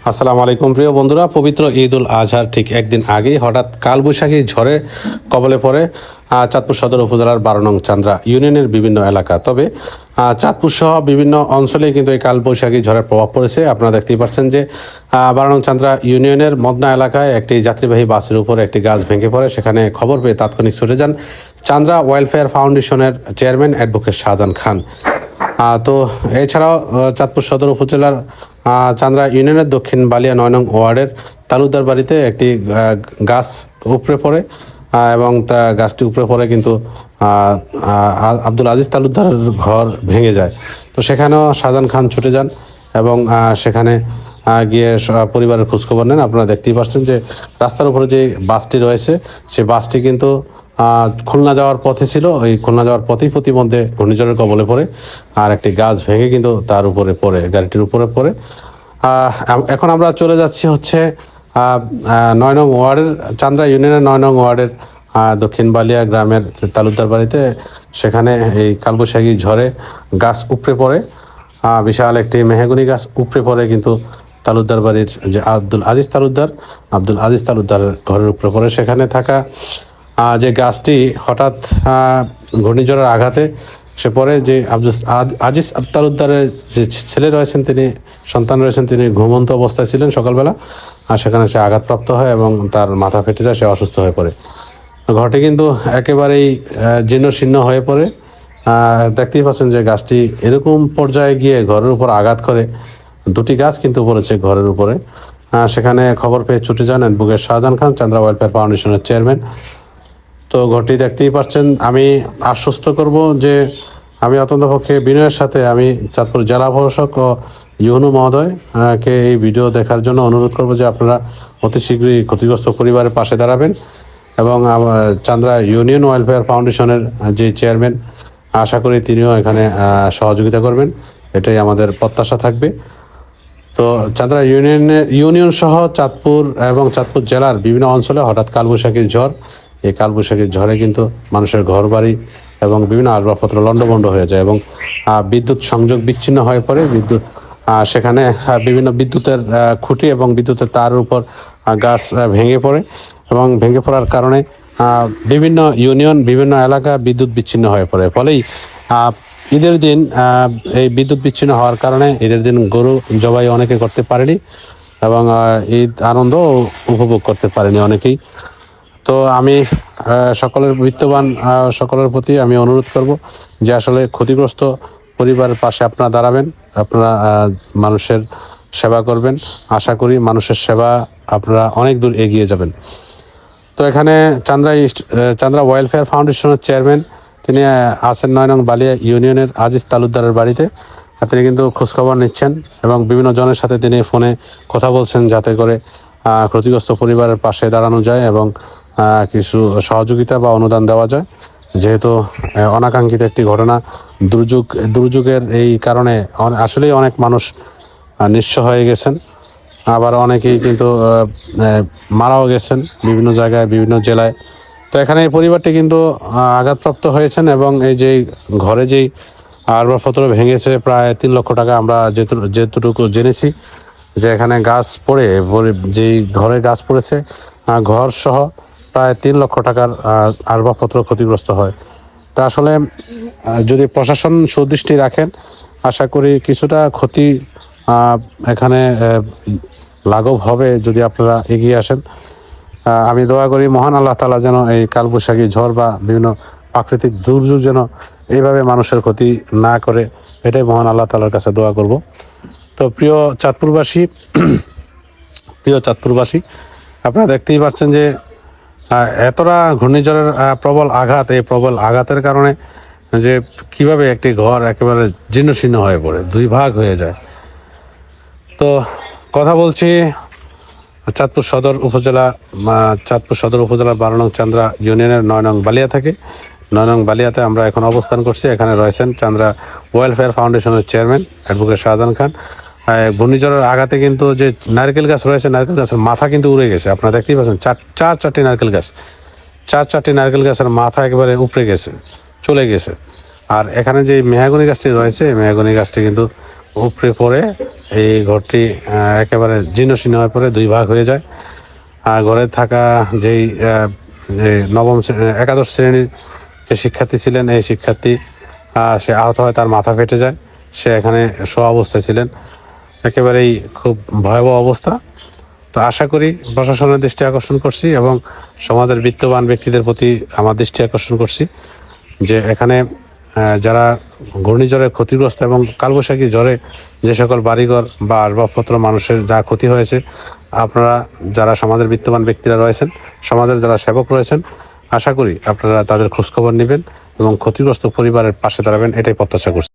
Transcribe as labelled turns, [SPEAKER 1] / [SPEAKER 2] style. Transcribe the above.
[SPEAKER 1] আসসালামু আলাইকুম প্রিয় বন্ধুরা, পবিত্র ঈদ উল আজহার ঠিক একদিন আগেই হঠাৎ কালবৈশাখী ঝড়ে কবলে পড়ে চাঁদপুর সদর উপজেলার 12 নং চান্দ্রা ইউনিয়নের বিভিন্ন এলাকা। তবে চাঁদপুর সহ বিভিন্ন অঞ্চলে কিন্তু এই কালবৈশাখী ঝড়ের প্রভাব পড়েছে। আপনারা দেখতেই পাচ্ছেন যে 12 নং চান্দ্রা ইউনিয়নের মদনা এলাকায় একটি যাত্রীবাহী বাসের উপর একটি গাছ ভেঙে পড়ে। সেখানে খবর পেয়ে তাৎক্ষণিক ছুটে যান চান্দ্রা ওয়েলফেয়ার ফাউন্ডেশনের চেয়ারম্যান অ্যাডভোকেট শাহজাহান খান। তো এছাড়াও চাঁদপুর সদর উপজেলার চান্দ্রা ইউনিয়নের দক্ষিণ বালিয়া 9 নং ওয়ার্ডের তালুকদার বাড়িতে একটি গাছ উপড়ে পড়ে এবং গাছটি উপড়ে পড়ে কিন্তু আব্দুল আজিজ তালুকদারের ঘর ভেঙে যায়। তো সেখানেও শাহজাহান খান ছুটে যান এবং সেখানে গিয়ে পরিবারের খোঁজখবর নেন। আপনারা দেখতেই পাচ্ছেন যে রাস্তার উপরে যে বাসটি রয়েছে সেই বাসটি কিন্তু খুলনা যাওয়ার পথে ছিল। ওই খুলনা যাওয়ার পথেই প্রতিমধ্যে ঘূর্ণিঝড়ের কবলে পড়ে আর একটি গাছ ভেঙে কিন্তু তার উপরে পড়ে, গাড়িটির উপরে পড়ে। এখন আমরা চলে যাচ্ছি হচ্ছে 9 নং ওয়ার্ডের চান্দ্রা ইউনিয়নের 9 নং ওয়ার্ডের দক্ষিণ বালিয়া গ্রামের তালুকদার বাড়িতে। সেখানে এই কালবৈশাখী ঝড়ে গাছ উপড়ে পড়ে, বিশাল একটি মেহগনি গাছ উপড়ে পড়ে কিন্তু তালুকদার বাড়ির যে আব্দুল আজিজ তালুকদারের ঘরের উপরে পড়ে। সেখানে থাকা যে গাছটি হঠাৎ ঘূর্ণিঝড়ের আঘাতে সে পরে যে আজিজ তালুকদারের যে ছেলে রয়েছেন, তিনি সন্তান রয়েছেন, তিনি ঘুমন্ত অবস্থায় ছিলেন সকালবেলা, আর সেখানে সে আঘাতপ্রাপ্ত হয় এবং তার মাথা ফেটে যায়, সে অসুস্থ হয়ে পড়ে। ঘরটি কিন্তু একেবারেই জীর্ণশীর্ণ হয়ে পড়ে। দেখতেই পাচ্ছেন যে গাছটি এরকম পর্যায়ে গিয়ে ঘরের উপর আঘাত করে, দুটি গাছ কিন্তু পড়েছে ঘরের উপরে। সেখানে খবর পেয়ে ছুটে যান অ্যাডভোকেট শাহজাহান খান, চান্দ্রা ওয়েলফেয়ার ফাউন্ডেশনের চেয়ারম্যান। তো ঘরটি দেখতেই পাচ্ছেন। আমি আশ্বস্ত করব যে আমি অত্যন্ত পক্ষে বিনয়ের সাথে আমি চাঁদপুর জেলা প্রশাসক ও ইউনু মহোদয়কে এই ভিডিও দেখার জন্য অনুরোধ করব যে আপনারা অতি শীঘ্রই ক্ষতিগ্রস্ত পরিবারের পাশে দাঁড়াবেন এবং চান্দ্রা ইউনিয়ন ওয়েলফেয়ার ফাউন্ডেশনের যে চেয়ারম্যান, আশা করি তিনিও এখানে সহযোগিতা করবেন, এটাই আমাদের প্রত্যাশা থাকবে। তো চান্দ্রা ইউনিয়ন সহ চাঁদপুর এবং চাঁদপুর জেলার বিভিন্ন অঞ্চলে হঠাৎ কালবৈশাখীর ঝড়, এই কালবৈশাখীর ঝড়ে কিন্তু মানুষের ঘর বাড়ি এবং বিভিন্ন আসবাবপত্র লণ্ডভণ্ড হয়ে যায় এবং বিদ্যুৎ সংযোগ বিচ্ছিন্ন হয়ে পড়ে। সেখানে বিভিন্ন বিদ্যুতের খুঁটি এবং বিদ্যুতের তারের উপর গাছ ভেঙে পড়ে এবং ভেঙে পড়ার কারণে বিভিন্ন ইউনিয়ন, বিভিন্ন এলাকা বিদ্যুৎ বিচ্ছিন্ন হয়ে পড়ে। ফলেই ঈদের দিন এই বিদ্যুৎ বিচ্ছিন্ন হওয়ার কারণে ঈদের দিন গরু জবাই অনেকে করতে পারেনি এবং ঈদ আনন্দ উপভোগ করতে পারেনি অনেকেই। তো আমি সকলের বিত্তবান সকলের প্রতি আমি অনুরোধ করব যে আসলে ক্ষতিগ্রস্ত পরিবারের পাশে আপনারা দাঁড়াবেন, আপনারা মানুষের সেবা করবেন। আশা করি মানুষের সেবা আপনারা অনেক দূর এগিয়ে যাবেন। তো এখানে চান্দ্রা ওয়েলফেয়ার ফাউন্ডেশনের চেয়ারম্যান তিনি আছেন 9 নং বালিয়া ইউনিয়নের আজিজ তালুকদারের বাড়িতে। তিনি কিন্তু খোঁজখবর নিচ্ছেন এবং বিভিন্ন জনের সাথে তিনি ফোনে কথা বলছেন যাতে করে ক্ষতিগ্রস্ত পরিবারের পাশে দাঁড়ানো যায় এবং কিছু সহযোগিতা বা অনুদান দেওয়া যায়। যেহেতু অনাকাঙ্ক্ষিত একটি ঘটনা, দুর্যোগের এই কারণে আসলেই অনেক মানুষ নিঃস্ব হয়ে গেছেন, আবার অনেকেই কিন্তু মারাও গেছেন বিভিন্ন জায়গায়, বিভিন্ন জেলায়। তো এখানে এই পরিবারটি কিন্তু আঘাতপ্রাপ্ত হয়েছেন এবং এই যে ঘরে যেই আসবাবপত্র ভেঙেছে প্রায় 3 লক্ষ টাকা, আমরা যেটুকু জেনেছি যে এখানে গাছ পড়ে, যেই ঘরে গাছ পড়েছে ঘর সহ প্রায় 3 লক্ষ টাকার আসবাবপত্র ক্ষতিগ্রস্ত হয়। তা আসলে যদি প্রশাসন সুদৃষ্টি রাখেন, আশা করি কিছুটা ক্ষতি এখানে লাঘব হবে যদি আপনারা এগিয়ে আসেন। আমি দোয়া করি মহান আল্লাহ তাআলা যেন এই কালবৈশাখী ঝড় বা বিভিন্ন প্রাকৃতিক দুর্যোগ যেন এইভাবে মানুষের ক্ষতি না করে, এটাই মহান আল্লাহ তাআলার কাছে দোয়া করব। তো প্রিয় চাঁদপুরবাসী, আপনারা দেখতেই পাচ্ছেন যে এতটা ঘূর্ণিঝড়ের প্রবল আঘাত, এই প্রবল আঘাতের কারণে যে কিভাবে একটি ঘর একেবারে জীর্ণশীর্ণ হয়ে পড়ে, 2 ভাগ হয়ে যায়। তো কথা বলছি চাঁদপুর সদর উপজেলার 12 নং চান্দ্রা ইউনিয়নের 9 নং বালিয়া থেকে। 9 নং বালিয়াতে আমরা এখন অবস্থান করছি। এখানে রয়েছেন চান্দ্রা ওয়েলফেয়ার ফাউন্ডেশনের চেয়ারম্যান অ্যাডভোকেট শাহজাহান খান। ঘূর্ণিঝড়ের আঘাতে কিন্তু যে নারকেল গাছ রয়েছে, নারকেল গাছের মাথা কিন্তু উড়ে গেছে। আপনারা দেখতেই পাচ্ছেন চারটি নারকেল গাছের মাথা একেবারে উপড়ে গেছে, চলে গেছে। আর এখানে যে মেহগনি গাছটি রয়েছে, মেহগনি গাছটি কিন্তু উপরে পড়ে এই ঘরটি একেবারে জীর্ণশীর্ণ হয়ে পড়ে 2 ভাগ হয়ে যায়। আর ঘরে থাকা যেই যে একাদশ শ্রেণীর যে শিক্ষার্থী ছিলেন, এই শিক্ষার্থী সে আহত হয়, তার মাথা ফেটে যায়। সে এখানে শোয়া অবস্থায় ছিলেন। একেবারেই খুব ভয়াবহ অবস্থা। তো আশা করি প্রশাসনের দৃষ্টি আকর্ষণ করছি এবং সমাজের বিত্তবান ব্যক্তিদের প্রতি আমার দৃষ্টি আকর্ষণ করছি যে এখানে যারা ঘূর্ণিঝড়ে ক্ষতিগ্রস্ত এবং কালবৈশাখী ঝড়ে যে সকল বাড়িঘর বা আসবাবপত্র মানুষের যা ক্ষতি হয়েছে, আপনারা যারা সমাজের বিত্তবান ব্যক্তিরা রয়েছেন, সমাজের যারা সেবক রয়েছেন, আশা করি আপনারা তাদের খোঁজখবর নেবেন এবং ক্ষতিগ্রস্ত পরিবারের পাশে দাঁড়াবেন, এটাই প্রত্যাশা করছি।